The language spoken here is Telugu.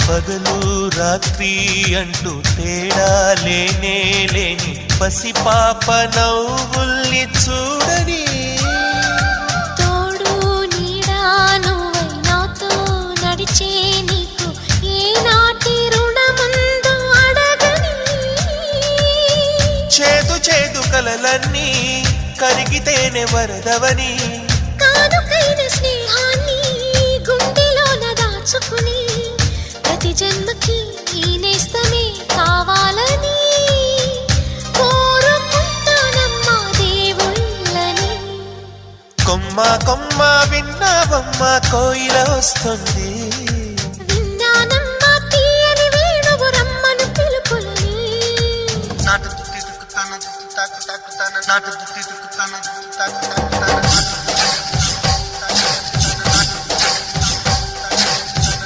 పగలు రాత్రి అంటూ తేడా లేనే లేని పసిపాప నవ్వుల్ని చూడని తోడు నీడా నువ్వై నాతో నడిచే నీకు ఏనాటి రుణముందో అడగని చేదు చేదు కలలన్నీ కరిగితేనే వరదవని కానుకైన స్నేహాన్ని గుండెలోన దాచుకుని ప్రతి జన్మకి ఈ నేస్తమే కావాలని కోరుకుంటానమ్మా దేవుళ్ళని. కొమ్మ కొమ్మ విన్నావమ్మ కోయిల వస్తుంది, విన్నానమ్మా తీయని వేణువు రమ్మను పిలుపులని. నాటు దుత్తి దుక్కుతాన దుత్తి తాకు తాకుతాన నాటు దుత్తి